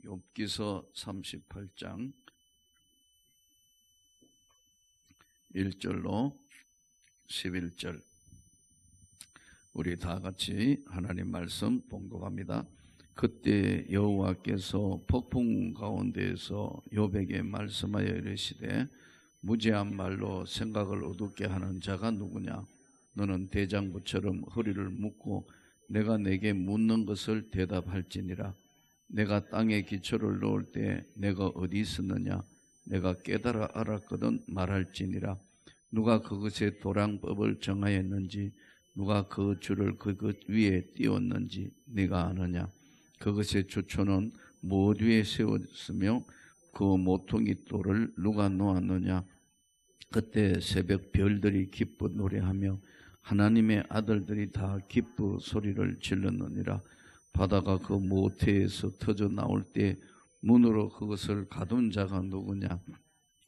욥기서 38장 1절로 11절 우리 다 같이 하나님 말씀 봉독합니다. 그때 여호와께서 폭풍 가운데에서 욥에게 말씀하여 이르시되 무지한 말로 생각을 어둡게 하는 자가 누구냐? 너는 대장부처럼 허리를 묶고 내가 내게 묻는 것을 대답할지니라. 내가 땅에 기초를 놓을 때 내가 어디 있었느냐? 내가 깨달아 알았거든 말할지니라. 누가 그것의 도량법을 정하였는지, 누가 그 줄을 그것 위에 띄웠는지 네가 아느냐? 그것의 주초는 무엇 위에 세웠으며 그 모퉁이 돌을 누가 놓았느냐? 그때 새벽 별들이 기뻐 노래하며 하나님의 아들들이 다 기뻐 소리를 질렀느니라. 바다가 그 모태에서 터져 나올 때 문으로 그것을 가둔 자가 누구냐?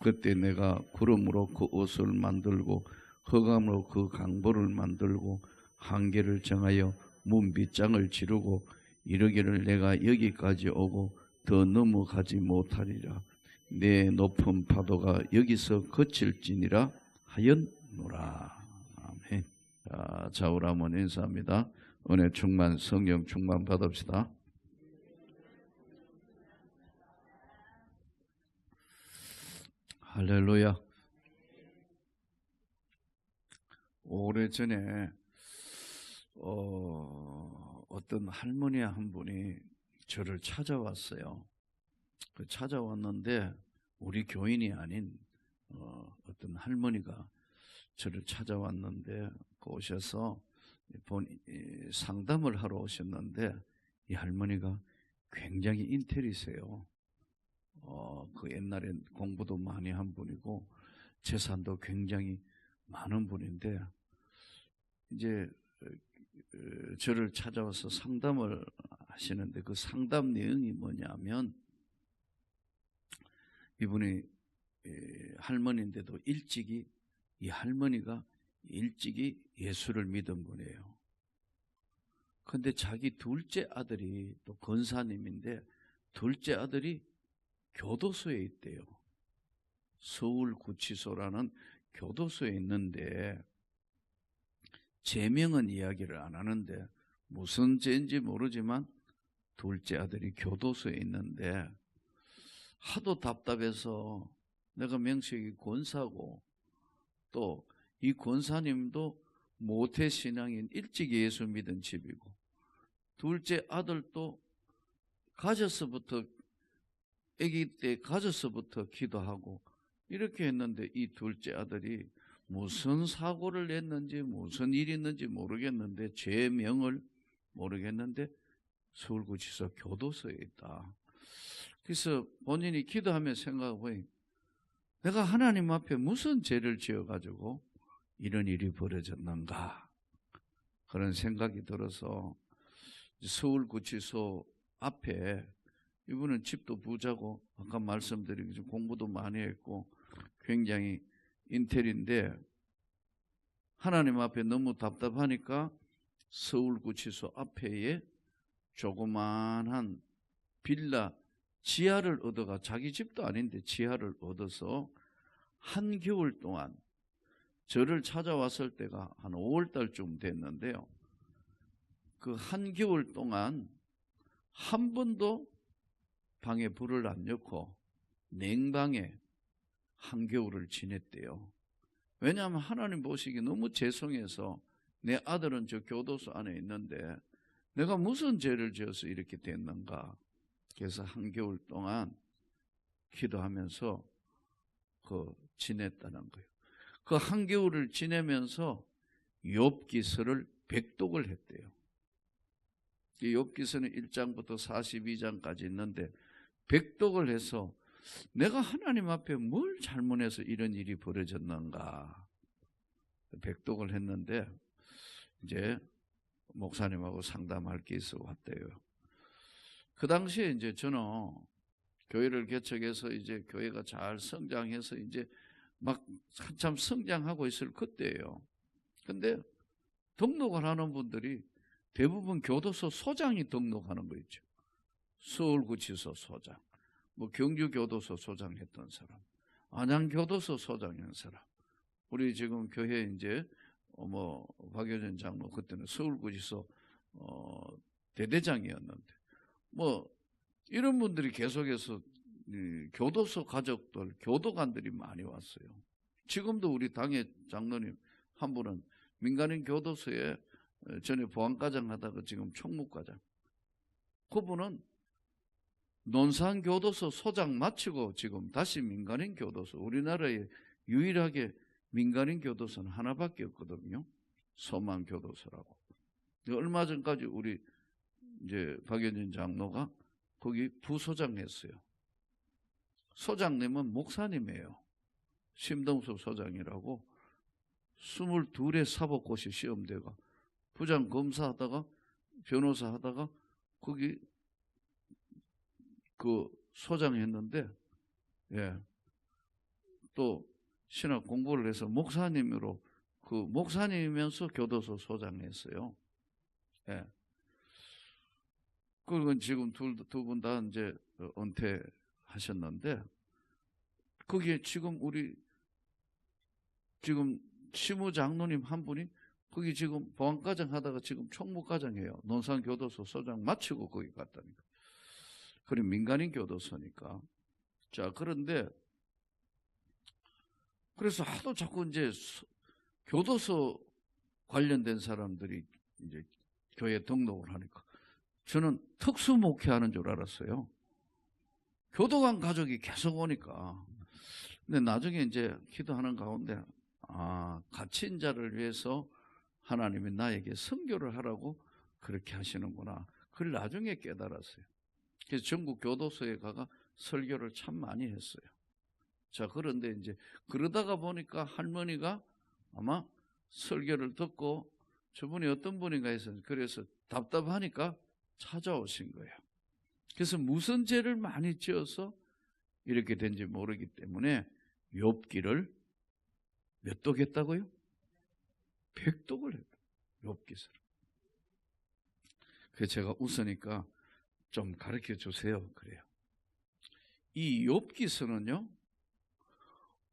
그때 내가 구름으로 그 옷을 만들고 흑암으로 그 강보를 만들고 한계를 정하여 문 빗장을 지르고 이르기를 내가 여기까지 오고 더 넘어가지 못하리라. 내 높은 파도가 여기서 그칠지니라 하였노라. 아멘. 좌우로 한번 인사합니다. 은혜 충만 성령 충만 받읍시다. 할렐루야. 오래전에 어떤 할머니 한 분이 저를 찾아왔어요. 찾아왔는데 우리 교인이 아닌 어떤 할머니가 저를 찾아왔는데 오셔서 상담을 하러 오셨는데 이 할머니가 굉장히 인텔이세요. 그 옛날에 공부도 많이 한 분이고 재산도 굉장히 많은 분인데 이제 저를 찾아와서 상담을 하시는데 그 상담 내용이 뭐냐면 이분이 할머니인데도 이 할머니가 일찍이 예수를 믿은 분이에요. 그런데 자기 둘째 아들이 또 권사님인데 둘째 아들이 교도소에 있대요. 서울구치소라는 교도소에 있는데 죄명은 이야기를 안 하는데 무슨 죄인지 모르지만 둘째 아들이 교도소에 있는데 하도 답답해서 내가 명색이 권사고 또 이 권사님도 모태신앙인 일찍 예수 믿은 집이고 둘째 아들도 아기 때 가져서부터 기도하고 이렇게 했는데 이 둘째 아들이 무슨 사고를 냈는지 무슨 일이 있는지 모르겠는데 죄명을 모르겠는데 서울구치소 교도소에 있다. 그래서 본인이 기도하며 생각해보니 내가 하나님 앞에 무슨 죄를 지어가지고 이런 일이 벌어졌는가 그런 생각이 들어서 서울구치소 앞에 이분은 집도 부자고 아까 말씀드린 공부도 많이 했고 굉장히 인텔인데 하나님 앞에 너무 답답하니까 서울구치소 앞에에 조그만한 빌라 지하를 얻어가 자기 집도 아닌데 지하를 얻어서 한겨울 동안 저를 찾아왔을 때가 한 5월달쯤 됐는데요. 그 한겨울 동안 한 번도 방에 불을 안 넣고 냉방에 한겨울을 지냈대요. 왜냐하면 하나님 보시기 너무 죄송해서 내 아들은 저 교도소 안에 있는데 내가 무슨 죄를 지어서 이렇게 됐는가. 그래서 한겨울 동안 기도하면서 지냈다는 거예요. 그 한겨울을 지내면서 욥기서를 백독을 했대요. 욥기서는 1장부터 42장까지 있는데 백독을 해서 내가 하나님 앞에 뭘 잘못해서 이런 일이 벌어졌는가 백독을 했는데 이제 목사님하고 상담할 게 있어 왔대요. 그 당시에 이제 저는 교회를 개척해서 이제 교회가 잘 성장해서 이제 막 한참 성장하고 있을 그때예요. 근데 등록을 하는 분들이 대부분 교도소 소장이 등록하는 거 있죠. 서울구치소 소장, 뭐 경주교도소 소장 했던 사람, 안양교도소 소장한 사람, 우리 지금 교회 이제 박효전 장로 그때는 서울구치소 대대장이었는데 뭐 이런 분들이 계속해서 교도소 가족들, 교도관들이 많이 왔어요. 지금도 우리 당의 장로님 한 분은 민간인 교도소에 전에 보안과장 하다가 지금 총무과장. 그분은 논산교도소 소장 마치고 지금 다시 민간인 교도소, 우리나라에 유일하게 민간인 교도소는 하나밖에 없거든요. 소망교도소라고. 얼마 전까지 우리 이제 박연진 장로가 거기 부소장 했어요. 소장님은 목사님이에요. 심동수 소장이라고 22의 사법고시 시험대가 부장 검사하다가 변호사 하다가 거기 그 소장 했는데, 예, 또 신학 공부를 해서 목사님으로 그 목사님이면서 교도소 소장했어요. 예. 그건 지금 두 분 다 이제 은퇴하셨는데, 거기에 지금 우리 지금 시무 장로님 한 분이 거기 지금 보안과장 하다가 지금 총무과장이에요. 논산교도소 소장 마치고 거기 갔다니까. 그럼 민간인 교도소니까. 자, 그런데 그래서 하도 자꾸 이제 교도소 관련된 사람들이 이제 교회 등록을 하니까 저는 특수 목회하는 줄 알았어요. 교도관 가족이 계속 오니까. 근데 나중에 이제 기도하는 가운데 갇힌 자를 위해서 하나님이 나에게 선교를 하라고 그렇게 하시는구나. 그걸 나중에 깨달았어요. 그래서 전국 교도소에 가가 설교를 참 많이 했어요. 자, 그런데 이제 그러다가 보니까 할머니가 아마 설교를 듣고 저분이 어떤 분인가 해서 그래서 답답하니까 찾아오신 거예요. 그래서 무슨 죄를 많이 지어서 이렇게 된지 모르기 때문에 욥기를 몇 독 했다고요? 100독을 했다. 욥기서를. 그래서 제가 웃으니까 좀 가르쳐 주세요. 그래요. 이 욥기서는요,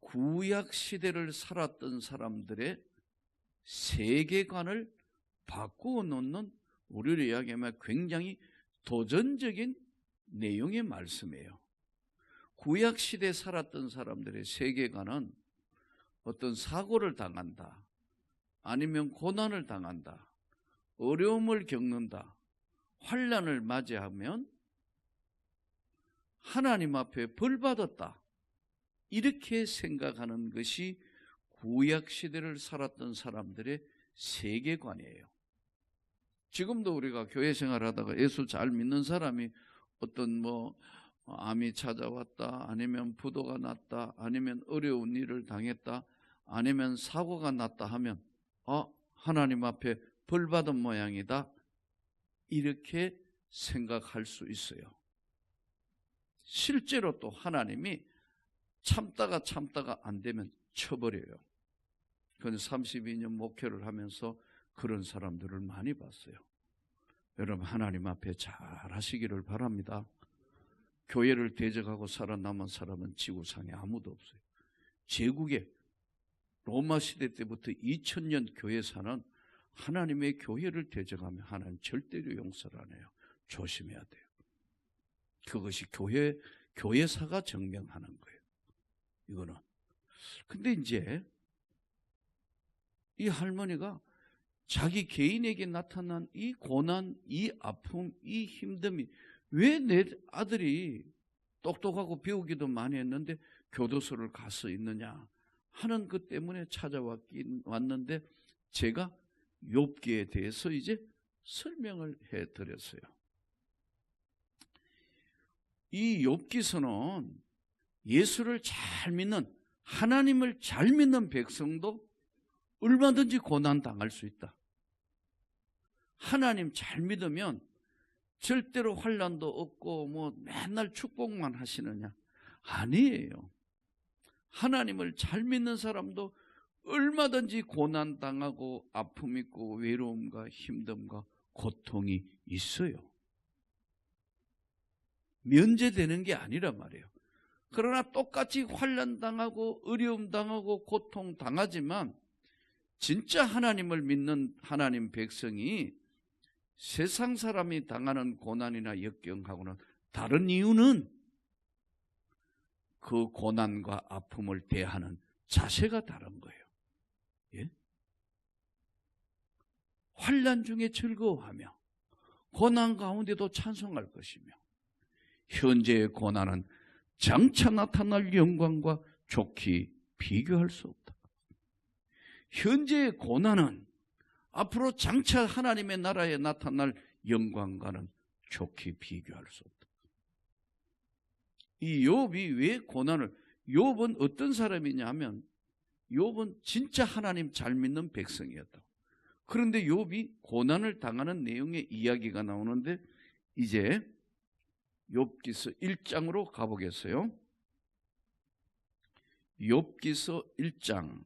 구약 시대를 살았던 사람들의 세계관을 바꾸어 놓는, 우리로 이야기하면 굉장히 도전적인 내용의 말씀이에요. 구약 시대에 살았던 사람들의 세계관은 어떤 사고를 당한다, 아니면 고난을 당한다, 어려움을 겪는다, 환난을 맞이하면 하나님 앞에 벌받았다, 이렇게 생각하는 것이 구약 시대를 살았던 사람들의 세계관이에요. 지금도 우리가 교회 생활하다가 예수 잘 믿는 사람이 어떤 암이 찾아왔다, 아니면 부도가 났다, 아니면 어려운 일을 당했다, 아니면 사고가 났다 하면 하나님 앞에 벌받은 모양이다, 이렇게 생각할 수 있어요. 실제로 또 하나님이 참다가 안 되면 쳐버려요. 그건 32년 목회를 하면서 그런 사람들을 많이 봤어요. 여러분, 하나님 앞에 잘 하시기를 바랍니다. 교회를 대적하고 살아남은 사람은 지구상에 아무도 없어요. 제국에 로마 시대 때부터 2000년 교회사는 하나님의 교회를 대적하면 하나님 절대로 용서를 안 해요. 조심해야 돼요. 그것이 교회사가 증명하는 거예요. 이거는. 근데 이제 이 할머니가 자기 개인에게 나타난 이 고난, 이 아픔, 이 힘듦이 왜 내 아들이 똑똑하고 배우기도 많이 했는데 교도소를 가서 있느냐 하는 것 때문에 왔는데 제가 욥기에 대해서 이제 설명을 해드렸어요. 이 욥기서는 예수를 잘 믿는, 하나님을 잘 믿는 백성도 얼마든지 고난 당할 수 있다. 하나님 잘 믿으면 절대로 환난도 없고 맨날 축복만 하시느냐? 아니에요. 하나님을 잘 믿는 사람도 얼마든지 고난 당하고 아픔 있고 외로움과 힘듦과 고통이 있어요. 면제되는 게 아니란 말이에요. 그러나 똑같이 환난 당하고 어려움 당하고 고통 당하지만 진짜 하나님을 믿는 하나님 백성이 세상 사람이 당하는 고난이나 역경하고는 다른 이유는 그 고난과 아픔을 대하는 자세가 다른 거예요. 예? 환난 중에 즐거워하며 고난 가운데도 찬송할 것이며 현재의 고난은 장차 나타날 영광과 좋게 비교할 수 없다. 현재의 고난은 앞으로 장차 하나님의 나라에 나타날 영광과는 좋게 비교할 수 없다. 이 욥이 왜 고난을, 욥은 어떤 사람이냐 하면 욥은 진짜 하나님 잘 믿는 백성이었다. 그런데 욥이 고난을 당하는 내용의 이야기가 나오는데 이제 욥기서 1장으로 가보겠어요. 욥기서 1장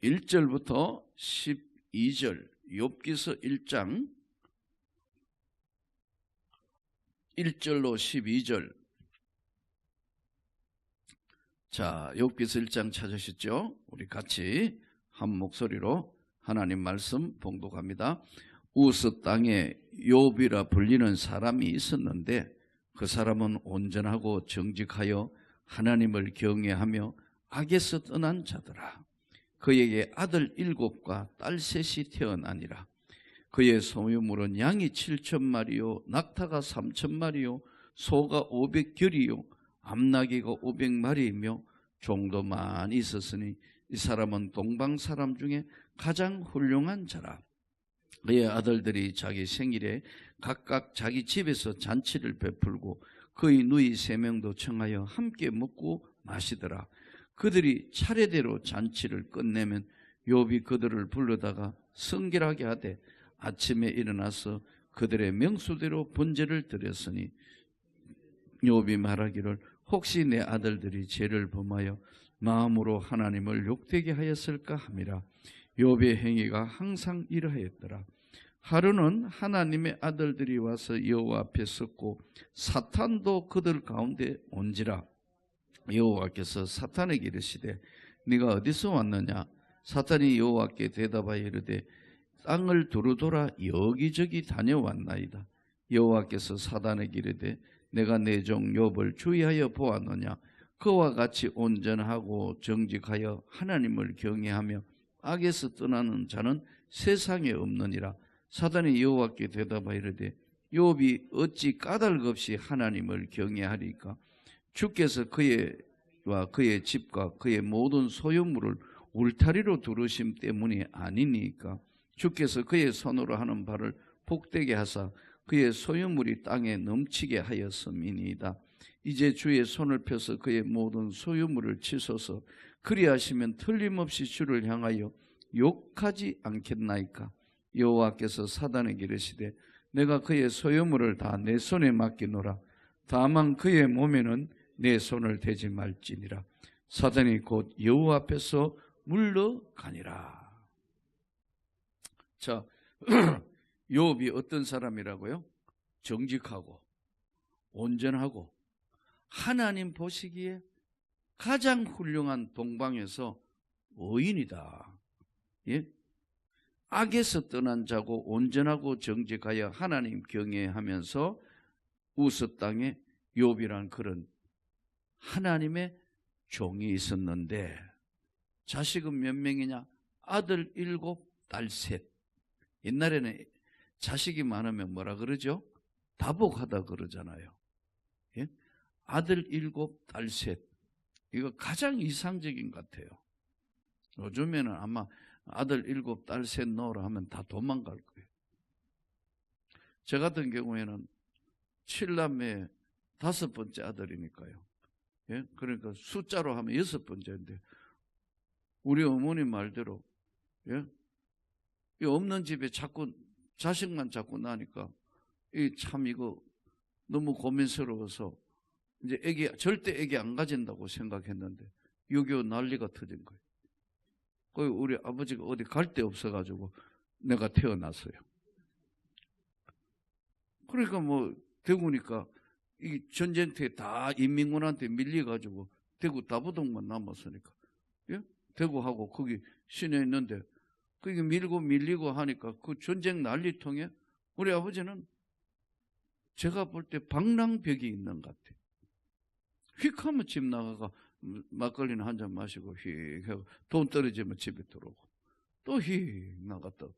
1절부터 12절, 욥기서 1장 1절로 12절. 자, 욥기서 1장 찾으셨죠? 우리 같이 한 목소리로 하나님 말씀 봉독합니다. 우스 땅에 욥이라 불리는 사람이 있었는데 그 사람은 온전하고 정직하여 하나님을 경외하며 악에서 떠난 자더라. 그에게 아들 7과 딸 3이 태어나니라. 그의 소유물은 양이 7,000마리요 낙타가 3,000마리요 소가 500결이요 암나귀가 500마리이며 종도 많이 있었으니 이 사람은 동방 사람 중에 가장 훌륭한 자라. 그의 아들들이 자기 생일에 각각 자기 집에서 잔치를 베풀고 그의 누이 3명도 청하여 함께 먹고 마시더라. 그들이 차례대로 잔치를 끝내면 욥이 그들을 불러다가 성결하게 하되 아침에 일어나서 그들의 명수대로 번제를 드렸으니 욥이 말하기를 혹시 내 아들들이 죄를 범하여 마음으로 하나님을 욕되게 하였을까 함이라. 욥의 행위가 항상 이러하였더라. 하루는 하나님의 아들들이 와서 여호와 앞에 섰고 사탄도 그들 가운데 온지라. 여호와께서 사탄에게 이르시되 네가 어디서 왔느냐? 사탄이 여호와께 대답하여 이르되 땅을 두루돌아 여기저기 다녀왔나이다. 여호와께서 사탄에게 이르되 내가 내 종 욥을 주의하여 보았느냐? 그와 같이 온전하고 정직하여 하나님을 경외하며 악에서 떠나는 자는 세상에 없느니라. 사탄이 여호와께 대답하여 이르되 욥이 어찌 까닭 없이 하나님을 경외하리까? 주께서 그와 그의 집과 그의 모든 소유물을 울타리로 두르심 때문이 아니니까. 주께서 그의 손으로 하는 바를 복되게 하사 그의 소유물이 땅에 넘치게 하였음이니이다. 이제 주의 손을 펴서 그의 모든 소유물을 치소서. 그리하시면 틀림없이 주를 향하여 욕하지 않겠나이까? 여호와께서 사단에게 이르시되 내가 그의 소유물을 다 내 손에 맡기노라. 다만 그의 몸에는 내 손을 대지 말지니라. 사단이 곧 여호와 앞에서 물러가니라. 자, 욥이 어떤 사람이라고요? 정직하고 온전하고 하나님 보시기에 가장 훌륭한 동방에서 의인이다. 예? 악에서 떠난 자고 온전하고 정직하여 하나님 경외하면서 우스 땅에 욥이란 그런 하나님의 종이 있었는데 자식은 몇 명이냐? 아들 7, 딸 3. 옛날에는 자식이 많으면 뭐라 그러죠? 다복하다 그러잖아요. 예? 아들 7, 딸 3. 이거 가장 이상적인 것 같아요. 요즘에는 아마 아들 7, 딸 3 넣으라 하면 다 도망갈 거예요. 저 같은 경우에는 7남매 5번째 아들이니까요. 예? 그러니까 숫자로 하면 6번째인데 우리 어머니 말대로 예? 이 없는 집에 자꾸 자식만 자꾸 나니까 참 이거 너무 고민스러워서 이제 절대 애기 안 가진다고 생각했는데 6.25 난리가 터진 거예요. 거기 우리 아버지가 어디 갈 데 없어가지고 내가 태어났어요. 그러니까 뭐 대구니까 이 전쟁터에 다 인민군한테 밀려가지고 대구 다부동만 남았으니까, 예? 대구하고 거기 시내에 있는데 거기 밀고 밀리고 하니까 그 전쟁 난리통에 우리 아버지는 제가 볼 때 방랑벽이 있는 것 같아요. 휙 하면 집 나가가 막걸리는 한 잔 마시고 휙 하고 돈 떨어지면 집에 들어오고 또 휙 나갔다 오고.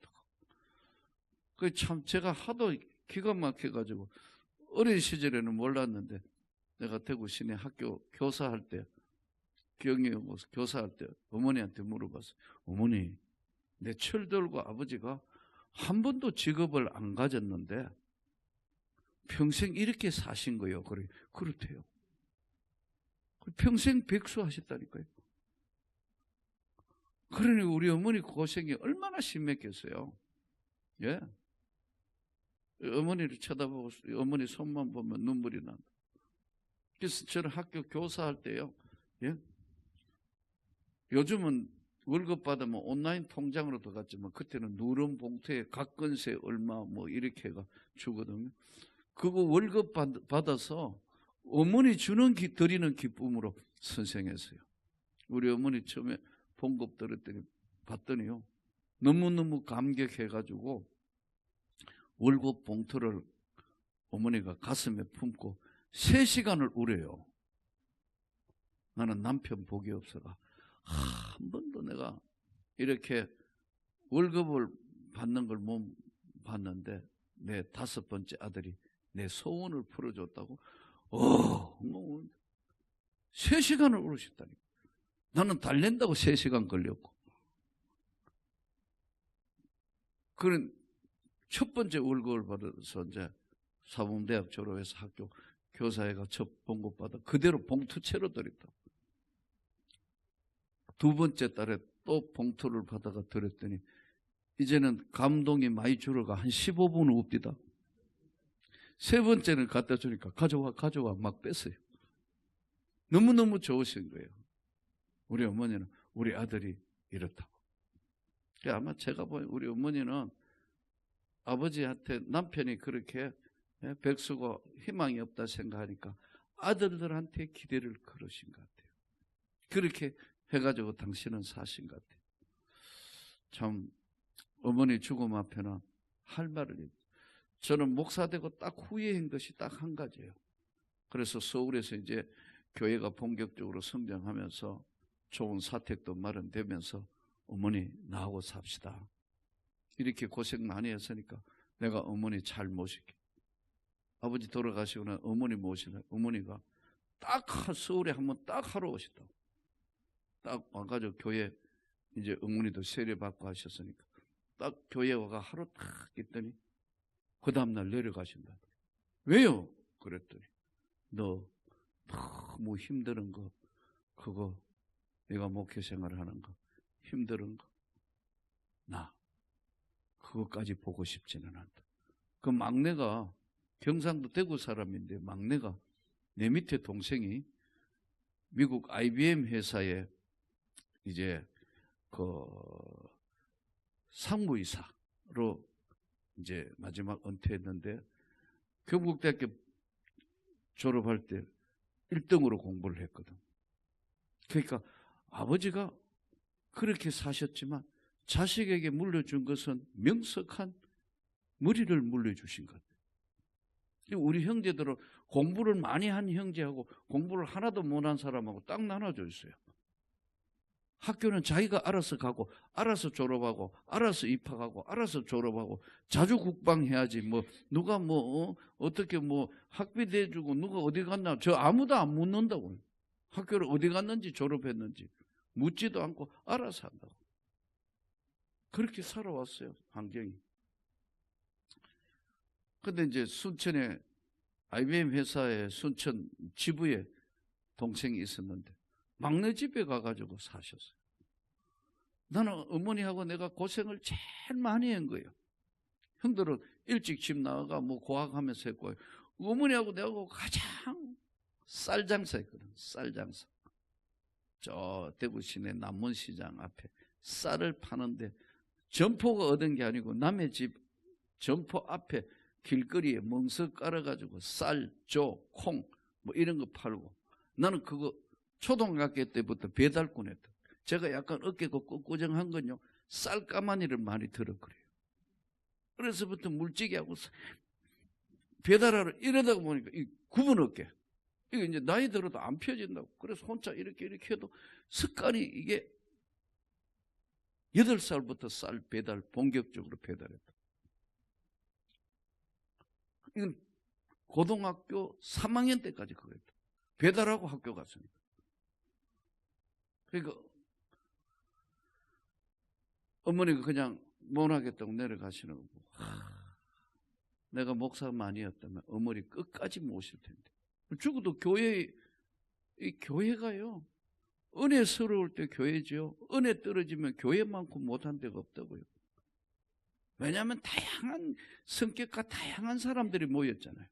그 참 제가 하도 기가 막혀가지고 어린 시절에는 몰랐는데 내가 대구 시내 학교 교사할 때 기억이 오고 교사할 때 어머니한테 물어봤어요. 어머니, 내 철들고 아버지가 한 번도 직업을 안 가졌는데 평생 이렇게 사신 거예요. 그래, 그렇대요. 평생 백수 하셨다니까요. 그러니 우리 어머니 고생이 얼마나 심했겠어요. 예. 어머니를 쳐다보고 어머니 손만 보면 눈물이 난다. 그래서 저는 학교 교사할 때요. 예. 요즘은 월급 받으면 온라인 통장으로 들어갔지만 그때는 누런 봉투에 각 건세 얼마 뭐 이렇게 해가 주거든요. 그거 월급 받아서 어머니 주는 드리는 기쁨으로 선생했어요. 우리 어머니 처음에 봉급 들었더니 봤더니요. 너무너무 감격해가지고 월급 봉투를 어머니가 가슴에 품고 3시간을 우려요. 나는 남편 복이 없어가 한 번도 내가 이렇게 월급을 받는 걸 못 봤는데 내 5번째 아들이 내 소원을 풀어줬다고 3시간을 울으셨다니. 나는 달랜다고 3시간 걸렸고. 그런 첫 번째 월급을 받아서 이제 사범대학 졸업해서 학교 교사회가 첫 봉급 받아 그대로 봉투채로 드렸다고. 2번째 달에 또 봉투를 받아가 드렸더니 이제는 감동이 많이 줄어가 한 15분 옵디다. 3번째는 갖다 주니까 가져와 막 뺐어요. 너무너무 좋으신 거예요. 우리 어머니는 우리 아들이 이렇다고. 아마 제가 보기엔 우리 어머니는 아버지한테 남편이 그렇게 백수고 희망이 없다 생각하니까 아들들한테 기대를 걸으신 것 같아요. 그렇게 해가지고 당신은 사신 것 같아요. 참 어머니 죽음 앞에는 할 말을 저는 목사 되고 딱 후회한 것이 딱 한 가지예요. 그래서 서울에서 이제 교회가 본격적으로 성장하면서 좋은 사택도 마련되면서 어머니 나하고 삽시다. 이렇게 고생 많이 했으니까 내가 어머니 잘 모실게. 아버지 돌아가시고 난 어머니 모시라. 어머니가 딱 서울에 한번 딱 하러 오셨다고. 딱 와가지고 교회 이제 어머니도 세례 받고 하셨으니까 딱 교회 와가 하루 딱 있더니 그 다음날 내려가신다. 왜요? 그랬더니 너 너무 힘든 거 그거 내가 목회 생활하는 거 힘든 거 나 그것까지 보고 싶지는 않다. 그 막내가 경상도 대구 사람인데 막내가 내 밑에 동생이 미국 IBM 회사에 이제 그 상무이사로 이제 마지막 은퇴했는데 경북대학교 졸업할 때 1등으로 공부를 했거든. 그러니까 아버지가 그렇게 사셨지만 자식에게 물려준 것은 명석한 머리를 물려주신 것 같아요. 우리 형제들은 공부를 많이 한 형제하고 공부를 하나도 못한 사람하고 딱 나눠져 있어요. 학교는 자기가 알아서 가고 알아서 졸업하고 알아서 입학하고 알아서 졸업하고 자주 국방해야지 뭐 누가 뭐 어떻게 뭐 학비 대주고 누가 어디 갔나 저 아무도 안 묻는다고요. 학교를 어디 갔는지 졸업했는지 묻지도 않고 알아서 한다고. 그렇게 살아왔어요. 환경이. 근데 이제 순천에 IBM 회사의 순천 지부에 동생이 있었는데 막내 집에 가가지고 사셨어요. 나는 어머니하고 내가 고생을 제일 많이 한 거예요. 형들은 일찍 집 나가가 뭐 고학하면서 했고 어머니하고 내하고 가장 쌀 장사했거든. 쌀 장사. 저 대구 시내 남문시장 앞에 쌀을 파는데 점포가 얻은 게 아니고 남의 집 점포 앞에 길거리에 멍석 깔아가지고 쌀, 조, 콩 뭐 이런 거 팔고, 나는 그거 초등학교 때부터 배달꾼 했다. 제가 약간 어깨가 ቁ꾸정한 건요, 쌀 까마니를 많이 들었거래요. 그래서부터 물찌개하고 배달하러 이러다가 보니까 이 구분 어깨, 이거 이제 나이 들어도 안 펴진다고. 그래서 혼자 이렇게 해도 습관이 이게 8살부터 쌀 배달 본격적으로 배달했다. 이건 고등학교 3학년 때까지 그거 했다. 배달하고 학교 갔으니까. 그러니까 어머니가 그냥 못 하겠다고 내려가시는 거 보고, 내가 목사가 아니었다면 어머니 끝까지 모실 텐데. 죽어도 이 교회가요, 은혜스러울 때 교회죠. 은혜 떨어지면 교회만큼 못한 데가 없다고요. 왜냐하면 다양한 성격과 다양한 사람들이 모였잖아요.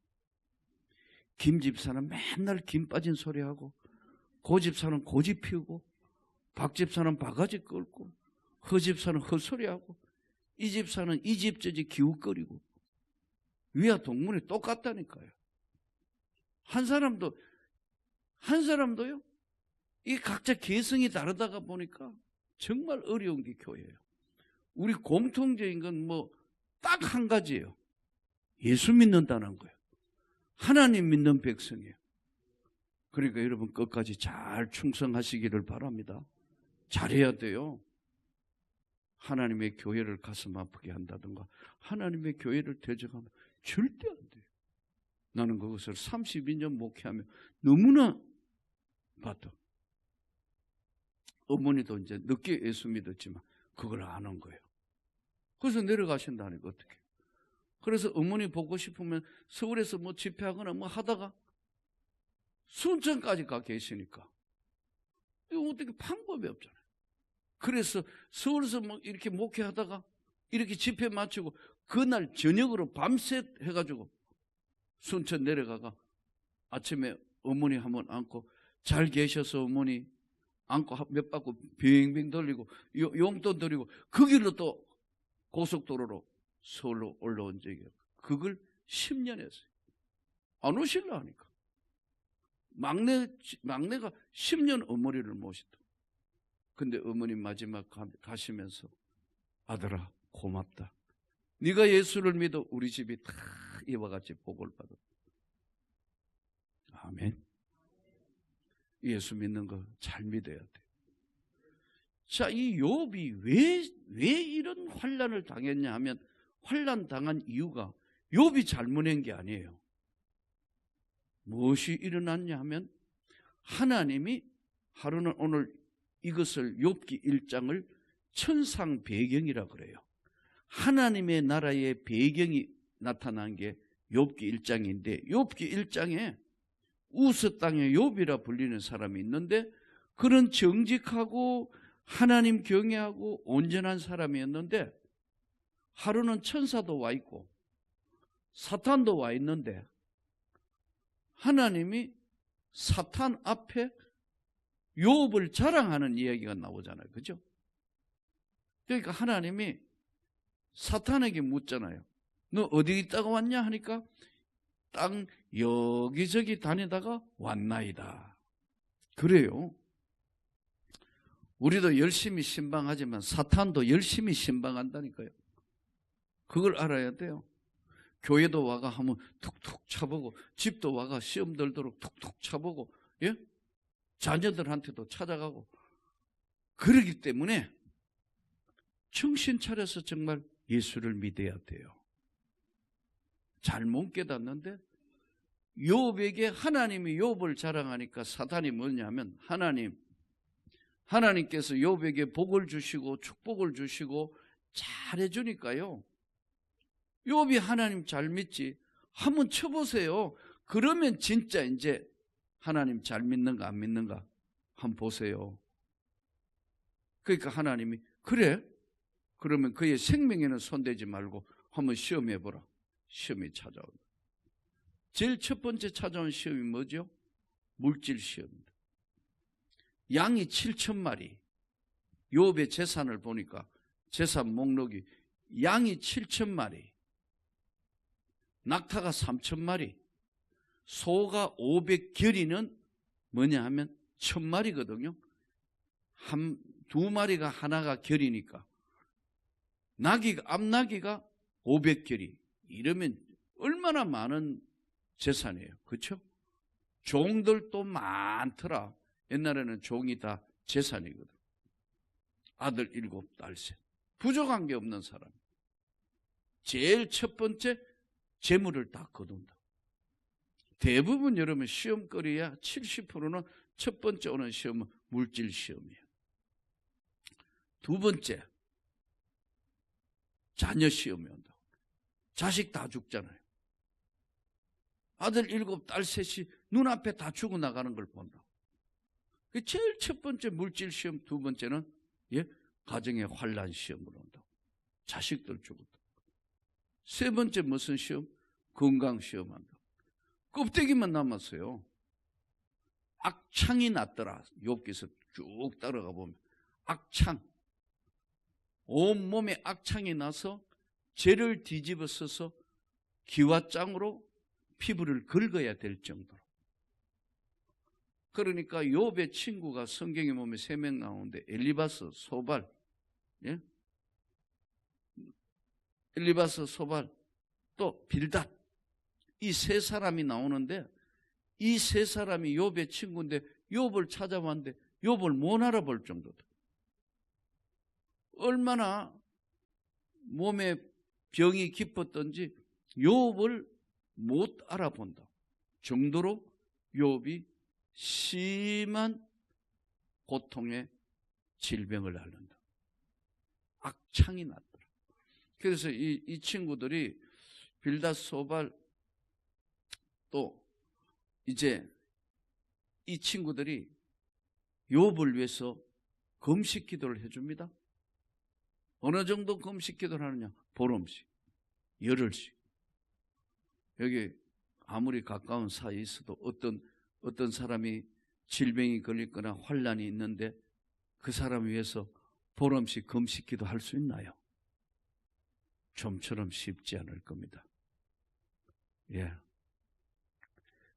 김 집사는 맨날 김 빠진 소리하고, 고 집사는 고집 피우고, 박 집사는 바가지 끌고, 허 집사는 헛소리하고, 이 집사는 이 집 저집 기웃거리고, 위와 동문이 똑같다니까요. 한 사람도요, 이 각자 개성이 다르다가 보니까 정말 어려운 게 교회예요. 우리 공통적인 건 뭐 딱 한 가지예요. 예수 믿는다는 거예요. 하나님 믿는 백성이에요. 그러니까 여러분 끝까지 잘 충성하시기를 바랍니다. 잘해야 돼요. 하나님의 교회를 가슴 아프게 한다든가 하나님의 교회를 대적하면 절대 안 돼요. 나는 그것을 32년 목회하며 너무나 봤다. 어머니도 이제 늦게 예수 믿었지만 그걸 아는 거예요. 그래서 내려가신다니까 어떻게. 그래서 어머니 보고 싶으면 서울에서 뭐 집회하거나 뭐 하다가 순천까지 가 계시니까 이거 어떻게 방법이 없잖아요. 그래서 서울에서 뭐 이렇게 목회하다가 이렇게 집회 마치고 그날 저녁으로 밤새 해가지고 순천 내려가가 아침에 어머니 한번 안고 잘 계셔서 어머니 안고 몇 바퀴 빙빙 돌리고 용돈 드리고 그 길로 또 고속도로로 서울로 올라온 적이에요. 그걸 10년 했어요. 안 오실라 하니까. 막내가 10년 어머니를 모시다. 근데 어머니 마지막 가시면서 아들아 고맙다. 네가 예수를 믿어 우리 집이 다 이와 같이 복을 받았다. 아멘. 예수 믿는 거 잘 믿어야 돼. 자, 이 욥이 왜 이런 환난을 당했냐 하면 환난 당한 이유가 욥이 잘못한 게 아니에요. 무엇이 일어났냐 하면 하나님이 하루는 오늘 이것을 욥기 1장을 천상 배경이라 그래요. 하나님의 나라의 배경이 나타난 게 욥기 1장인데 욥기 1장에 우스 땅의 욥이라 불리는 사람이 있는데 그런 정직하고 하나님 경외하고 온전한 사람이었는데 하루는 천사도 와 있고 사탄도 와 있는데 하나님이 사탄 앞에 욥을 자랑하는 이야기가 나오잖아요. 그죠? 그러니까 하나님이 사탄에게 묻잖아요. 너 어디 있다가 왔냐 하니까 땅 여기저기 다니다가 왔나이다. 그래요. 우리도 열심히 신방하지만 사탄도 열심히 신방한다니까요. 그걸 알아야 돼요. 교회도 와가 하면 툭툭 차보고 집도 와가 시험 들도록 툭툭 차보고 예? 자녀들한테도 찾아가고 그러기 때문에 정신 차려서 정말 예수를 믿어야 돼요. 잘못 깨닫는데 욥에게 하나님이 욥을 자랑하니까 사탄이 뭐냐면 하나님께서 욥에게 복을 주시고 축복을 주시고 잘해주니까요. 욥이 하나님 잘 믿지 한번 쳐보세요. 그러면 진짜 이제 하나님 잘 믿는가 안 믿는가 한번 보세요. 그러니까 하나님이 그래? 그러면 그의 생명에는 손대지 말고 한번 시험해보라. 시험이 찾아온다. 제일 첫 번째 찾아온 시험이 뭐죠? 물질 시험입니다. 양이 7,000마리. 욥의 재산을 보니까 재산 목록이 양이 7,000마리. 낙타가 3,000마리, 소가 500결이는 뭐냐 하면 1,000마리거든요. 두 마리가 하나가 결이니까 암나귀가 500결이, 이러면 얼마나 많은 재산이에요. 그렇죠? 종들도 많더라. 옛날에는 종이 다 재산이거든. 아들 7, 딸 셋. 부족한 게 없는 사람. 제일 첫 번째 재물을 다 거둔다. 대부분 여러분 시험거리야 70%는 첫 번째 오는 시험은 물질 시험이에요. 두 번째 자녀 시험이 온다. 자식 다 죽잖아요. 아들 7, 딸 셋이 눈앞에 다 죽어나가는 걸 본다. 제일 첫 번째 물질 시험, 두 번째는 가정의 환난 시험으로 온다. 자식들 죽었다. 세 번째 무슨 시험? 건강 시험한다. 껍데기만 남았어요. 악창이 났더라. 욥기서 쭉 따라가 보면 악창, 온몸에 악창이 나서 죄를 뒤집어 써서 기와장으로 피부를 긁어야 될 정도로. 그러니까 욥의 친구가 성경에 보면 3명 나오는데 엘리바스, 소발, 엘리바스, 소발, 또 빌닷, 이 세 사람이 나오는데 이 세 사람이 욥의 친구인데 욥을 찾아왔는데 욥을 못 알아볼 정도다. 얼마나 몸에 병이 깊었던지 욥을 못 알아본다 정도로 욥이 심한 고통의 질병을 앓는다. 악창이 났더라. 그래서 이 친구들이 빌닷, 소발, 또 이제 이 친구들이 욥을 위해서 금식 기도를 해줍니다. 어느 정도 금식 기도를 하느냐? 보름씩, 열흘씩. 여기 아무리 가까운 사이에 있어도 어떤 사람이 질병이 걸리거나 환난이 있는데 그 사람을 위해서 보름씩 금식 기도할 수 있나요? 좀처럼 쉽지 않을 겁니다.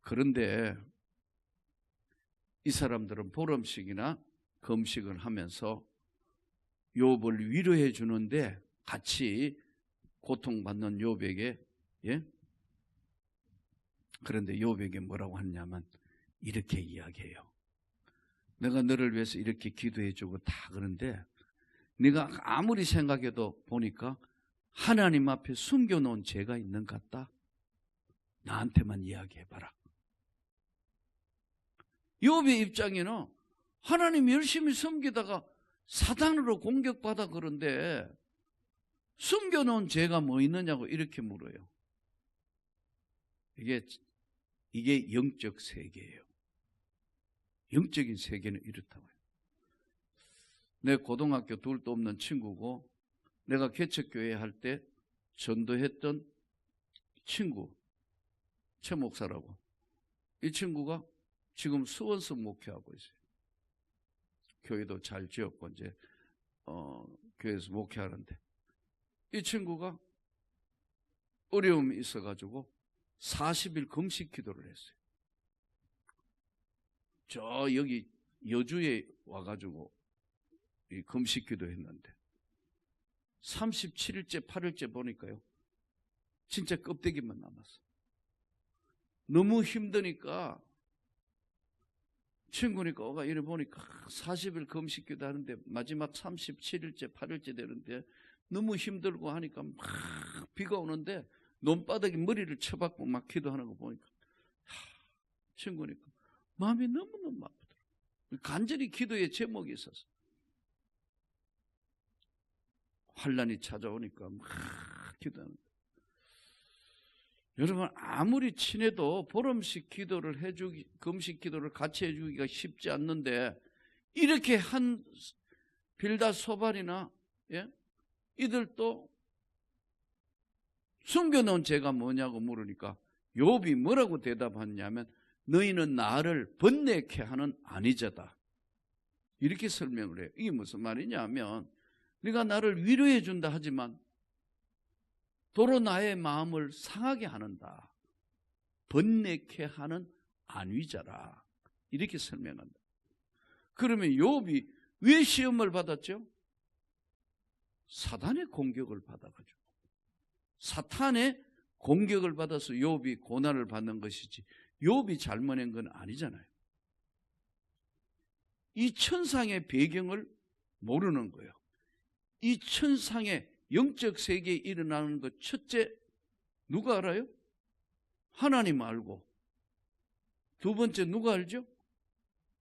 그런데 이 사람들은 보름씩이나 금식을 하면서 욥을 위로해 주는데 같이 고통받는 욥에게, 그런데 욥에게 뭐라고 하냐면 이렇게 이야기해요. 내가 너를 위해서 이렇게 기도해 주고 다 그런데 네가 아무리 생각해도 보니까 하나님 앞에 숨겨놓은 죄가 있는 것 같다. 나한테만 이야기해봐라. 욥의 입장에는 하나님 열심히 섬기다가 사단으로 공격받아 그런데 숨겨놓은 죄가 뭐 있느냐고 이렇게 물어요. 이게 영적 세계예요. 영적인 세계는 이렇다고요. 내 고등학교 둘도 없는 친구고 내가 개척교회 할 때 전도했던 친구, 최 목사라고. 이 친구가 지금 수원서 목회하고 있어요. 교회도 잘 지었고 이제 교회에서 목회하는데 이 친구가 어려움이 있어가지고 40일 금식 기도를 했어요. 저 여기 여주에 와가지고 이 금식 기도했는데 37일째 8일째 보니까요 진짜 껍데기만 남았어. 너무 힘드니까 친구니까 오가 이래 보니까 40일 금식 기도하는데 마지막 37일째 8일째 되는데 너무 힘들고 하니까 막 비가 오는데 논바닥에 머리를 쳐박고 막 기도하는 거 보니까 친구니까 마음이 너무너무 아프더라고요. 간절히 기도의 제목이 있어서 환난이 찾아오니까 막 기도하는 거예요. 여러분 아무리 친해도 보름씩 기도를 해주기, 금식 기도를 같이 해주기가 쉽지 않는데 이렇게 한 빌닷, 소발이나 이들도 숨겨놓은 죄가 뭐냐고 물으니까 욥이 뭐라고 대답하냐면 너희는 나를 번뇌케 하는 안위자다. 이렇게 설명을 해요. 이게 무슨 말이냐면 네가 나를 위로해 준다 하지만 도로 나의 마음을 상하게 하는다. 번뇌케 하는 안위자라. 이렇게 설명한다. 그러면 욥이 왜 시험을 받았죠? 사단의 공격을 받아가지고. 사탄의 공격을 받아서 욥이 고난을 받는 것이지 욥이 잘못한 건 아니잖아요. 이 천상의 배경을 모르는 거예요. 이 천상의 영적 세계에 일어나는 것 첫째 누가 알아요? 하나님 알고. 두 번째 누가 알죠?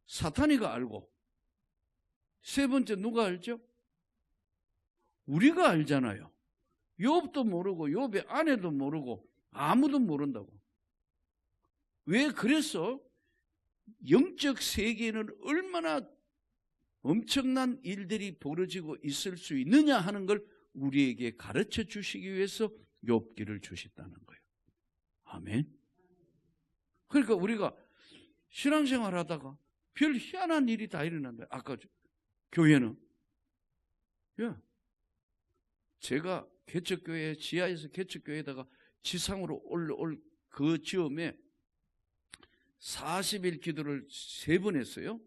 사탄이가 알고. 세 번째 누가 알죠? 우리가 알잖아요. 욥도 모르고 욥의 아내도 모르고 아무도 모른다고. 왜 그래서 영적 세계에는 얼마나 엄청난 일들이 벌어지고 있을 수 있느냐 하는 걸 우리에게 가르쳐 주시기 위해서 욥기를 주셨다는 거예요. 아멘. 그러니까 우리가 신앙생활 하다가 별 희한한 일이 다 일어난다. 아까 교회는 제가 개척교회 지하에서 개척교회에다가 지상으로 올라올 그 즈음에 40일 기도를 3번 했어요.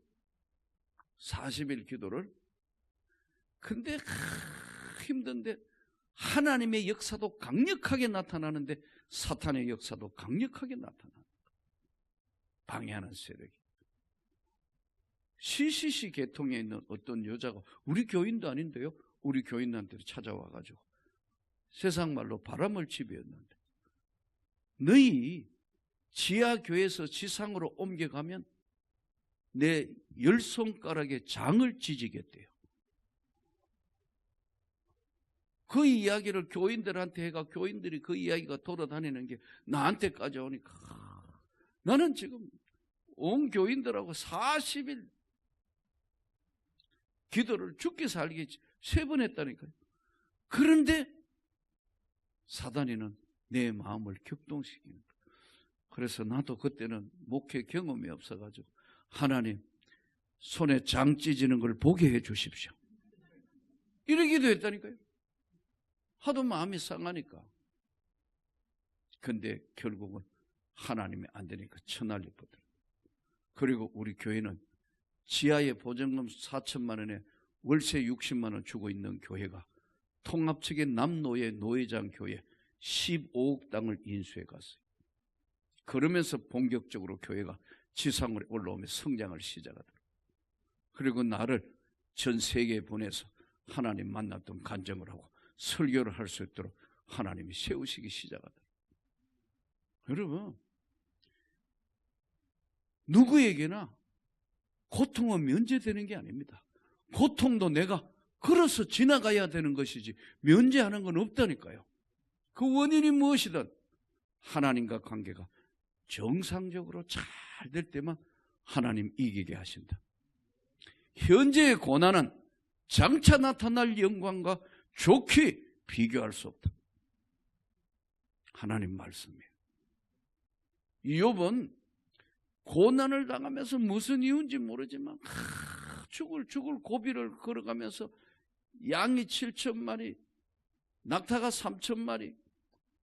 40일 기도를. 근데 힘든데 하나님의 역사도 강력하게 나타나는데 사탄의 역사도 강력하게 나타나는 방해하는 세력이. CCC 계통에 있는 어떤 여자가 우리 교인도 아닌데요. 우리 교인한테 찾아와가지고 세상 말로 바람을 집이었는데 너희 지하교회에서 지상으로 옮겨가면 내 10손가락에 장을 찢이겠대요. 그 이야기를 교인들한테 해가 교인들이 그 이야기가 돌아다니는 게 나한테까지 오니까 나는 지금 온 교인들하고 40일 기도를 죽게 살게 3번 했다니까요. 그런데 사단이는 내 마음을 격동시키는 거예요. 그래서 나도 그때는 목회 경험이 없어가지고 하나님 손에 장 찢어지는 걸 보게 해 주십시오. 이러기도 했다니까요. 하도 마음이 상하니까. 근데 결국은 하나님이 안 되니까 천날리 버려. 그리고 우리 교회는 지하에 보증금 4천만 원에 월세 60만 원 주고 있는 교회가 통합측의 남노예 노회장 교회 15억 땅을 인수해 갔어요. 그러면서 본격적으로 교회가 지상으로 올라오며 성장을 시작하더라고요. 그리고 나를 전 세계에 보내서 하나님 만났던 간증을 하고 설교를 할 수 있도록 하나님이 세우시기 시작하더라고요. 여러분, 누구에게나 고통은 면제되는 게 아닙니다. 고통도 내가 걸어서 지나가야 되는 것이지 면제하는 건 없다니까요. 그 원인이 무엇이든 하나님과 관계가 정상적으로 잘 될 때만 하나님 이기게 하신다. 현재의 고난은 장차 나타날 영광과 좋게 비교할 수 없다. 하나님 말씀이에요. 욥은 고난을 당하면서 무슨 이유인지 모르지만 죽을 고비를 걸어가면서 양이 7,000마리, 낙타가 3,000마리,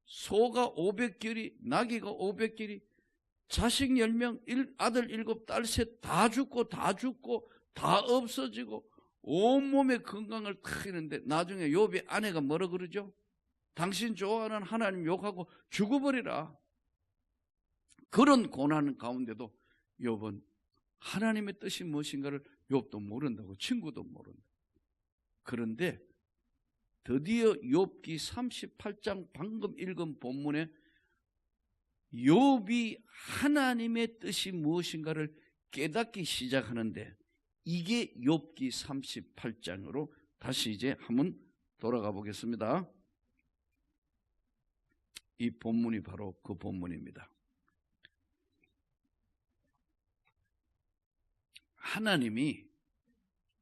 소가 500결이, 나귀가 500결이, 자식 10명, 아들 7, 딸 3, 다 죽고 다 없어지고 온몸의 건강을 다 잃는데 나중에 욥의 아내가 뭐라 그러죠? 당신 좋아하는 하나님 욕하고 죽어버리라. 그런 고난 가운데도 욥은 하나님의 뜻이 무엇인가를 욥도 모른다고, 친구도 모른다. 그런데 드디어 욥기 38장 방금 읽은 본문에 욥이 하나님의 뜻이 무엇인가를 깨닫기 시작하는데 이게 욥기 38장으로 다시 이제 한번 돌아가 보겠습니다. 이 본문이 바로 그 본문입니다. 하나님이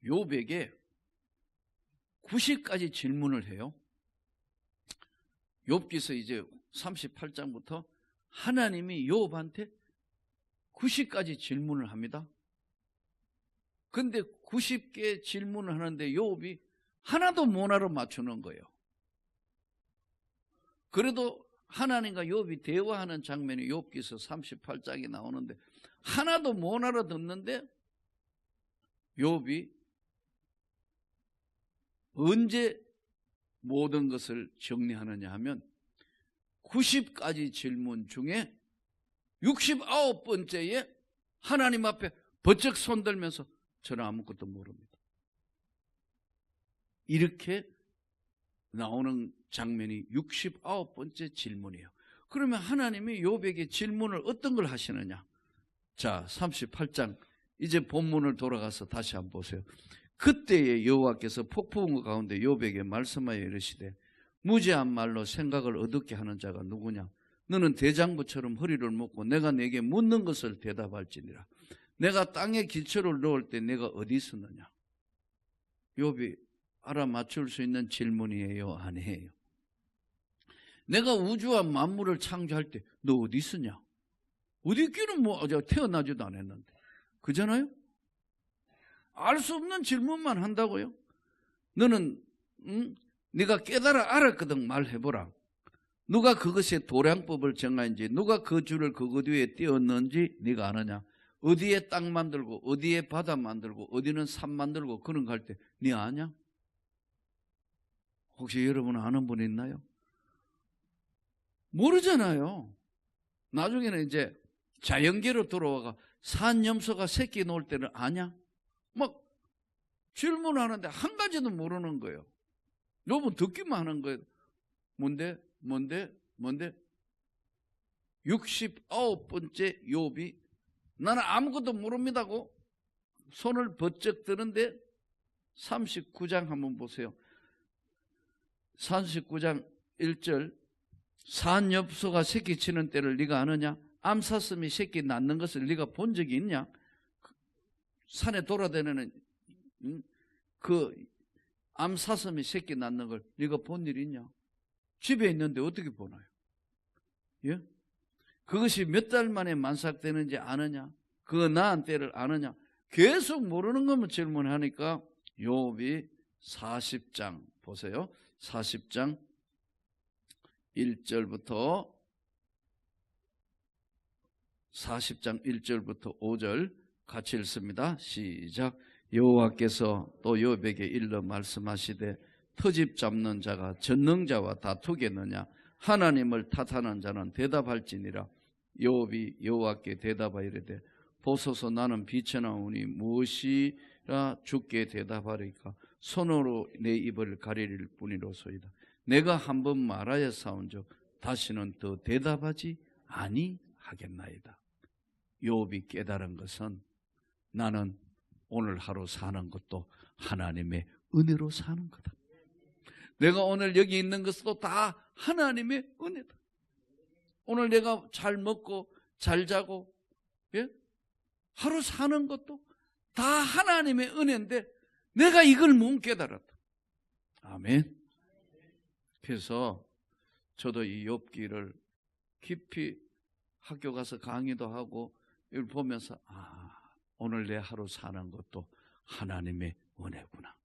욥에게 90가지 질문을 해요. 욥기서 이제 38장부터 하나님이 욥한테 90가지 질문을 합니다. 근데 90개 질문을 하는데 욥이 하나도 못 알아맞추는 거예요. 그래도 하나님과 욥이 대화하는 장면이 욥기서 38장이 나오는데 하나도 못 알아듣는데 욥이 언제 모든 것을 정리하느냐 하면 90가지 질문 중에 69번째에 하나님 앞에 버쩍 손들면서 저는 아무것도 모릅니다. 이렇게 나오는 장면이 69번째 질문이에요. 그러면 하나님이 욥에게 질문을 어떤 걸 하시느냐? 자, 38장 이제 본문을 돌아가서 다시 한번 보세요. 그때에 여호와께서 폭풍우 가운데 욥에게 말씀하여 이르시되 무지한 말로 생각을 어둡게 하는 자가 누구냐? 너는 대장부처럼 허리를 묶고 내가 내게 묻는 것을 대답할지니라. 내가 땅에 기초를 넣을 때 내가 어디 있었느냐? 욥이 알아맞출 수 있는 질문이에요, 아니에요? 내가 우주와 만물을 창조할 때 너 어디 있었냐? 어디 있기는 뭐 태어나지도 않았는데, 그잖아요? 알 수 없는 질문만 한다고요? 너는 네가 깨달아 알았거든 말해보라. 누가 그것의 도량법을 정하는지, 누가 그 줄을 그것 위에 띄었는지 네가 아느냐? 어디에 땅 만들고 어디에 바다 만들고 어디는 산 만들고 그런 거 할 때 네 아냐? 혹시 여러분 아는 분 있나요? 모르잖아요. 나중에는 이제 자연계로 돌아와가 산염소가 새끼 놓을 때는 아냐? 막 질문하는데 한 가지도 모르는 거예요. 여러분 듣기만 하는 거예요. 뭔데? 69번째 욥이 나는 아무것도 모릅니다고 손을 번쩍 드는데 39장 한번 보세요. 39장 1절 산엽소가 새끼 치는 때를 네가 아느냐? 암사슴이 새끼 낳는 것을 네가 본 적이 있냐? 산에 돌아다니는 그 암사슴이 새끼 낳는 걸 네가 본 일이 있냐? 집에 있는데 어떻게 보나요? 예? 그것이 몇 달 만에 만삭되는지 아느냐? 그 낳은 때를 아느냐? 계속 모르는 것만 질문하니까 욥이 40장 보세요. 40장 1절부터 40장 1절부터 5절 같이 읽습니다. 시작. 여호와께서 또 욥에게 일러 말씀하시되 터집 잡는 자가 전능자와 다투겠느냐? 하나님을 탓하는 자는 대답할지니라. 욥이 여호와께 대답하여 이르되 보소서 나는 비천하오니 무엇이라 주께 대답하리까? 손으로 내 입을 가리릴 뿐이로소이다. 내가 한번 말하였사온즉 다시는 더 대답하지 아니하겠나이다. 욥이 깨달은 것은 나는 오늘 하루 사는 것도 하나님의 은혜로 사는 거다. 내가 오늘 여기 있는 것도 다 하나님의 은혜다. 오늘 내가 잘 먹고 잘 자고 하루 사는 것도 다 하나님의 은혜인데 내가 이걸 못 깨달았다. 아멘. 그래서 저도 이 욥기를 깊이 학교 가서 강의도 하고 이걸 보면서 오늘 내 하루 사는 것도 하나님의 은혜구나.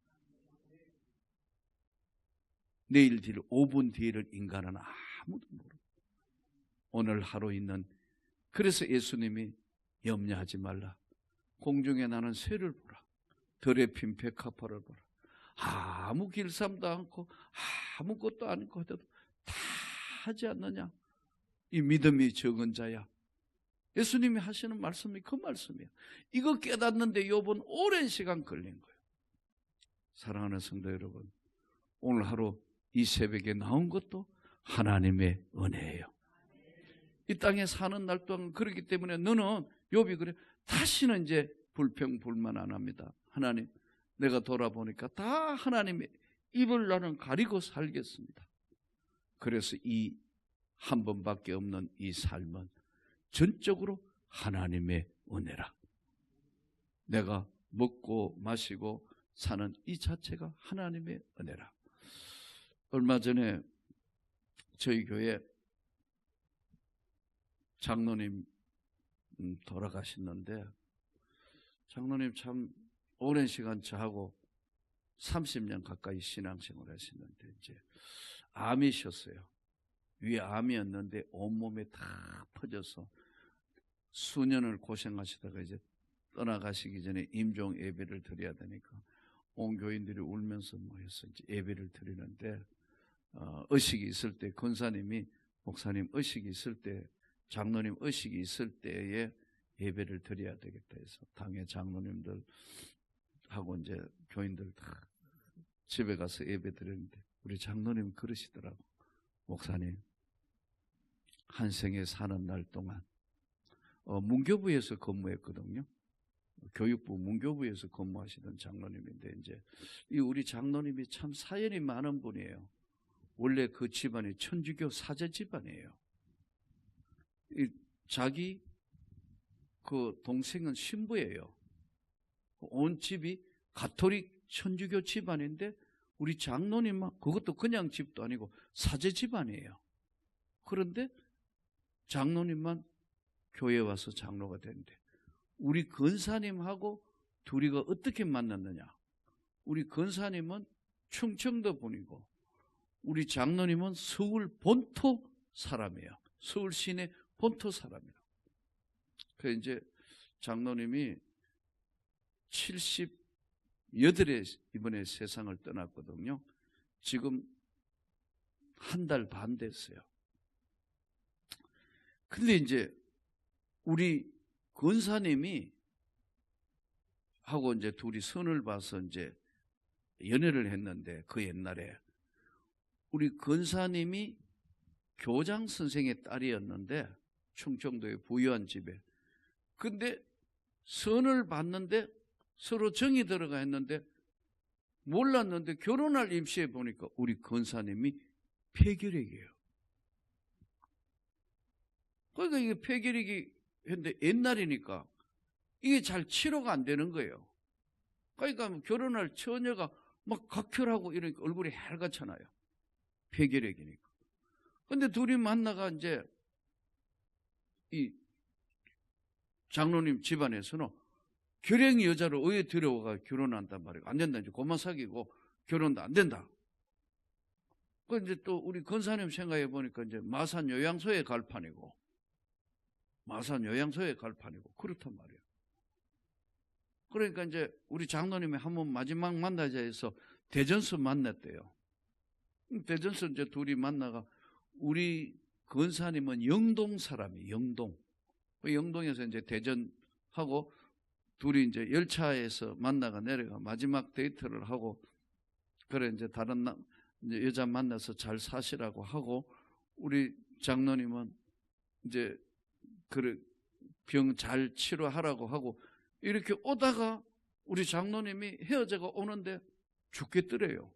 내일 뒤를 5분 뒤를 인간은 아무도 모르고 오늘 하루 있는, 그래서 예수님이 염려하지 말라. 공중에 나는 새를 보라. 들에 핀 백합화를 보라. 아무 길쌈도 않고 아무것도 않고 하더라도 다 하지 않느냐? 이 믿음이 적은 자야. 예수님이 하시는 말씀이 그 말씀이에요. 이거 깨닫는데 욥은 오랜 시간 걸린 거예요. 사랑하는 성도 여러분, 오늘 하루 이 새벽에 나온 것도 하나님의 은혜예요. 이 땅에 사는 날 동안 그렇기 때문에 너는 욥이 그래 다시는 이제 불평불만 안 합니다. 하나님, 내가 돌아보니까 다 하나님의 입을 나는 가리고 살겠습니다. 그래서 이 한 번밖에 없는 이 삶은 전적으로 하나님의 은혜라. 내가 먹고 마시고 사는 이 자체가 하나님의 은혜라. 얼마 전에 저희 교회 장로님 돌아가셨는데, 장로님 참 오랜 시간 저하고 30년 가까이 신앙생활을 하셨는데 이제 암이셨어요. 위에 암이었는데 온몸에 다 퍼져서 수년을 고생하시다가 이제 떠나가시기 전에 임종 예배를 드려야 되니까 온 교인들이 울면서 모여서 이제 예배를 드리는데 의식이 있을 때 권사님이 목사님 의식이 있을 때 장로님 의식이 있을 때에 예배를 드려야 되겠다 해서 당의 장로님들 하고 이제 교인들 다 집에 가서 예배 드렸는데 우리 장로님 그러시더라고. 목사님 한 생에 사는 날 동안 문교부에서 근무했거든요. 교육부 문교부에서 근무하시던 장로님인데 이제 이 우리 장로님이 참 사연이 많은 분이에요. 원래 그 집안이 천주교 사제 집안이에요. 자기 그 동생은 신부예요. 온 집이 가톨릭 천주교 집안인데 우리 장로님은 그것도 그냥 집도 아니고 사제 집안이에요. 그런데 장로님만 교회에 와서 장로가 됐는데 우리 권사님하고 둘이가 어떻게 만났느냐. 우리 권사님은 충청도 분이고 우리 장로님은 서울 본토 사람이에요. 서울 시내 본토 사람이에요. 그래서 이제 장로님이 78에 이번에 세상을 떠났거든요. 지금 한 달 반 됐어요. 근데 이제 우리 권사님이 하고 이제 둘이 선을 봐서 이제 연애를 했는데 그 옛날에 우리 권사님이 교장 선생의 딸이었는데 충청도의 부유한 집에 근데 선을 봤는데 서로 정이 들어가 했는데 몰랐는데 결혼할 임시에 보니까 우리 권사님이 폐결핵이에요. 그러니까 이게 폐결핵이 했는데 옛날이니까 이게 잘 치료가 안 되는 거예요. 그러니까 결혼할 처녀가 막 각혈하고 이러니까 얼굴이 하얗잖아요. 폐결핵이니까. 근데 둘이 만나가 이제 이 장로님 집안에서는 결핵 여자를 의에 들여와 결혼한단 말이에요. 안 된다. 이제 그만 사귀고 결혼도 안 된다. 그 이제 또 우리 권사님 생각해 보니까 이제 마산 요양소에 갈 판이고 그렇단 말이에요. 그러니까 이제 우리 장로님이 한번 마지막 만나자 해서 대전서 만났대요. 대전서 이제 둘이 만나가 우리 권사님은 영동 사람이에요. 영동에서 이제 대전하고 둘이 이제 열차에서 만나가 내려가 마지막 데이트를 하고 그래 이제 다른 이제 여자 만나서 잘 사시라고 하고 우리 장로님은 이제 그래 병 잘 치료하라고 하고 이렇게 오다가 우리 장로님이 헤어져가 오는데 죽겠더래요.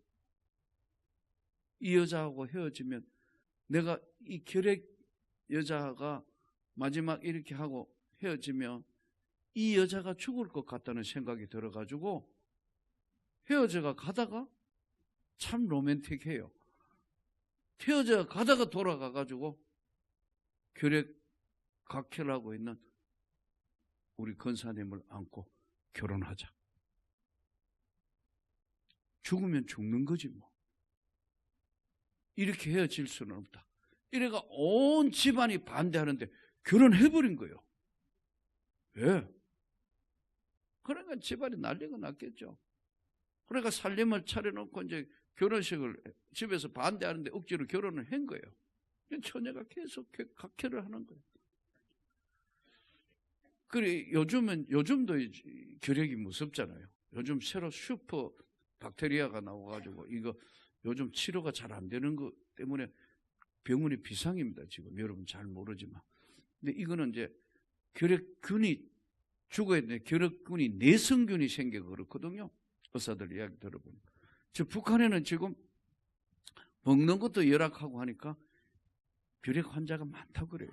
이 여자하고 헤어지면 내가 이 결핵 여자가 마지막 이렇게 하고 헤어지면 이 여자가 죽을 것 같다는 생각이 들어가지고 헤어져가 가다가 참 로맨틱해요. 헤어져 가다가 돌아가가지고 결핵 각혈하고 있는 우리 권사님을 안고 결혼하자. 죽으면 죽는 거지 뭐. 이렇게 헤어질 수는 없다. 이래가 온 집안이 반대하는데 결혼해버린 거예요. 왜? 그러니까 집안이 난리가 났겠죠. 그러니까 살림을 차려놓고 이제 결혼식을 집에서 반대하는데 억지로 결혼을 한 거예요. 처녀가 계속 각혈을 하는 거예요. 그래 요즘도 결핵이 무섭잖아요. 요즘 새로 슈퍼 박테리아가 나와가지고 이거 요즘 치료가 잘 안 되는 것 때문에 병원이 비상입니다. 지금 여러분 잘 모르지만. 근데 이거는 이제 결핵균이 죽어야 되는데 결핵균이 내성균이 생겨 그렇거든요. 의사들 이야기 들어보니까. 북한에는 지금 먹는 것도 열악하고 하니까 결핵 환자가 많다고 그래요.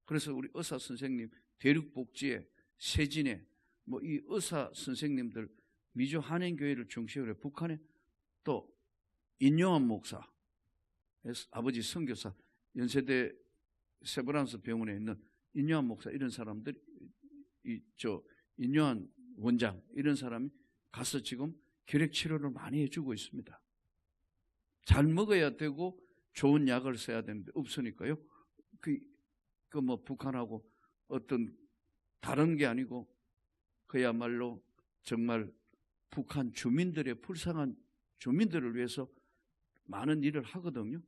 그래서 우리 의사 선생님 대륙복지에 세진에 뭐 이 의사 선생님들 미주 한인교회를 중심으로 북한에 또 인요한 목사 아버지 선교사 연세대 세브란스 병원에 있는 인요한 목사 이런 사람들 인요한 원장 이런 사람이 가서 지금 결핵 치료를 많이 해주고 있습니다. 잘 먹어야 되고 좋은 약을 써야 되는데 없으니까요. 뭐 북한하고 어떤 다른 게 아니고 그야말로 정말 북한 주민들의 불쌍한 주민들을 위해서 많은 일을 하거든요.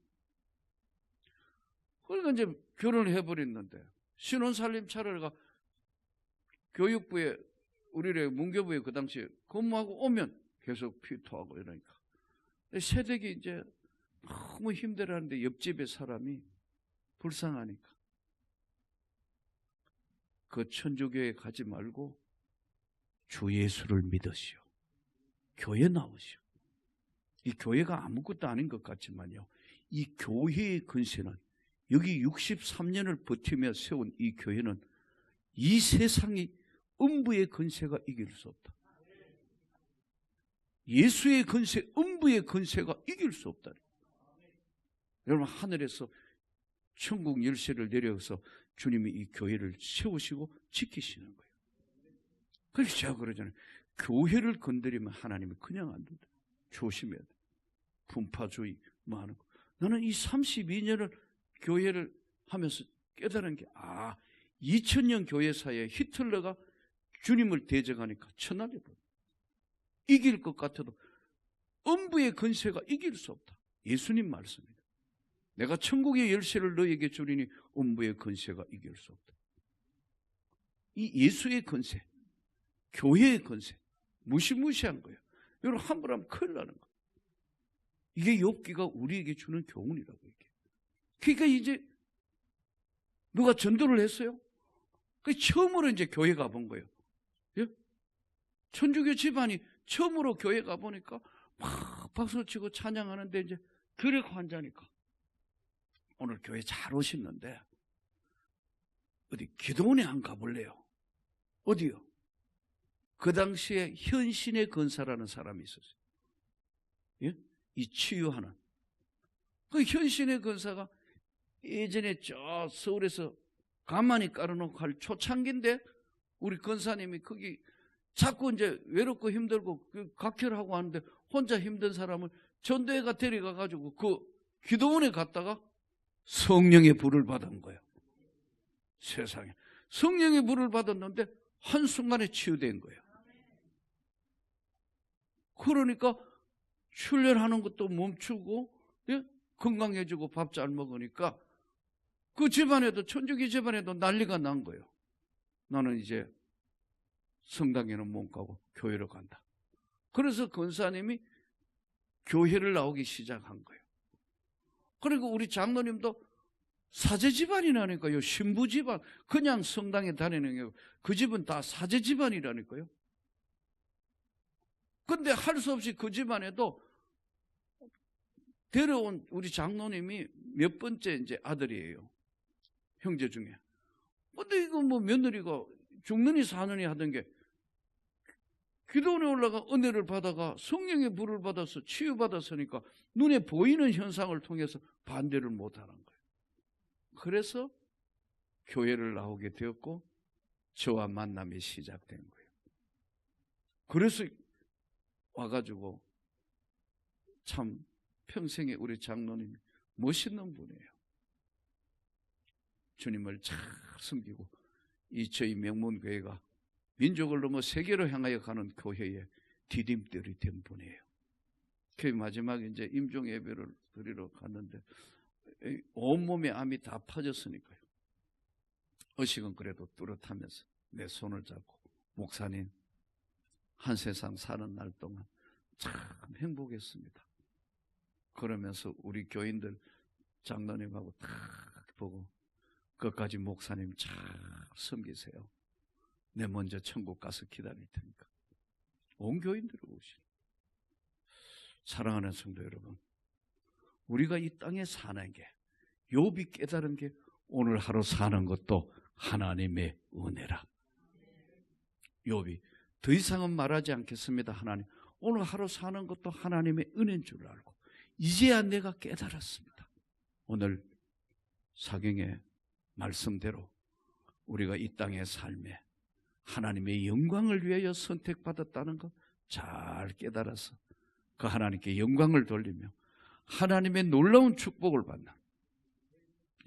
그러니까 이제 결혼을 해버렸는데 신혼살림 차려가 교육부에 우리의 문교부에 그 당시에 근무하고 오면 계속 피토하고 이러니까 새댁이 이제 너무 힘들어하는데 옆집의 사람이 불쌍하니까 그 천주교에 가지 말고 주 예수를 믿으시오. 교회 나오시오. 이 교회가 아무것도 아닌 것 같지만요. 이 교회의 근세는 여기 63년을 버티며 세운 이 교회는 이 세상이 음부의 근세가 이길 수 없다. 예수의 근세, 음부의 근세가 이길 수 없다. 여러분 하늘에서 천국 열쇠를 내려서 주님이 이 교회를 세우시고 지키시는 거예요. 그래서 제가 그러잖아요. 교회를 건드리면 하나님이 그냥 안 된다. 조심해야 돼. 분파주의 뭐 하는 거. 나는 이 32년을 교회를 하면서 깨달은 게 2000년 교회사에 히틀러가 주님을 대적하니까 천하게 보여. 이길 것 같아도 음부의 근세가 이길 수 없다. 예수님 말씀입니다. 내가 천국의 열쇠를 너에게 주리니 음부의 근세가 이길 수 없다. 이 예수의 근세, 교회의 근세, 무시무시한 거예요. 여러분 함부로 하면 큰일 나는 거예요. 이게 욥기가 우리에게 주는 교훈이라고 이게. 그러니까 이제 누가 전도를 했어요? 처음으로 이제 교회 가본 거예요. 예? 천주교 집안이 처음으로 교회 가보니까 막 박수치고 찬양하는데 이제 들에 앉으니까 오늘 교회 잘 오셨는데 어디 기도원에 한 가볼래요? 어디요? 그 당시에 현신의 근사라는 사람이 있었어요. 예? 이 치유하는. 그 현신의 근사가 예전에 저 서울에서 가만히 깔아놓고 할 초창기인데 우리 근사님이 거기 자꾸 이제 외롭고 힘들고 각혈하고 하는데 혼자 힘든 사람을 전도회가 데려가가지고 그 기도원에 갔다가 성령의 불을 받은 거예요. 세상에. 성령의 불을 받았는데 한순간에 치유된 거예요. 그러니까 출혈하는 것도 멈추고 예? 건강해지고 밥 잘 먹으니까 그 집안에도 천주교 집안에도 난리가 난 거예요. 나는 이제 성당에는 못 가고 교회로 간다. 그래서 권사님이 교회를 나오기 시작한 거예요. 그리고 우리 장로님도 사제 집안이라니까요. 신부 집안. 그냥 성당에 다니는 게 그 집은 다 사제 집안이라니까요. 근데 할 수 없이 그 집안에도 데려온 우리 장로님이 몇 번째 이제 아들이에요. 형제 중에. 근데 이거 뭐 며느리가 죽느니 사느니 하던 게 기도원에 올라가 은혜를 받아가 성령의 불을 받아서 치유받았으니까 눈에 보이는 현상을 통해서 반대를 못하는 거예요. 그래서 교회를 나오게 되었고 저와 만남이 시작된 거예요. 그래서 와가지고 참 평생에 우리 장로님이 멋있는 분이에요. 주님을 잘 섬기고 이 저희 명문교회가 민족을 넘어 세계로 향하여 가는 교회의 디딤돌이 된 분이에요. 그 마지막에 이제 임종 예배를 드리러 갔는데 온몸에 암이 다 퍼졌으니까요. 의식은 그래도 뚜렷하면서 내 손을 잡고 목사님 한 세상 사는 날 동안 참 행복했습니다. 그러면서 우리 교인들 장로님하고 딱 보고 끝까지 목사님 잘 섬기세요. 내 먼저 천국 가서 기다릴 테니까. 온 교인들이 오시는. 사랑하는 성도 여러분, 우리가 이 땅에 사는 게 욥이 깨달은 게 오늘 하루 사는 것도 하나님의 은혜라. 욥이 더 이상은 말하지 않겠습니다. 하나님, 오늘 하루 사는 것도 하나님의 은혜인 줄 알고 이제야 내가 깨달았습니다. 오늘 사경의 말씀대로 우리가 이 땅의 삶에 하나님의 영광을 위하여 선택받았다는 것 잘 깨달아서 그 하나님께 영광을 돌리며 하나님의 놀라운 축복을 받는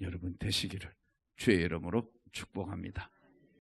여러분 되시기를 주의 이름으로 축복합니다.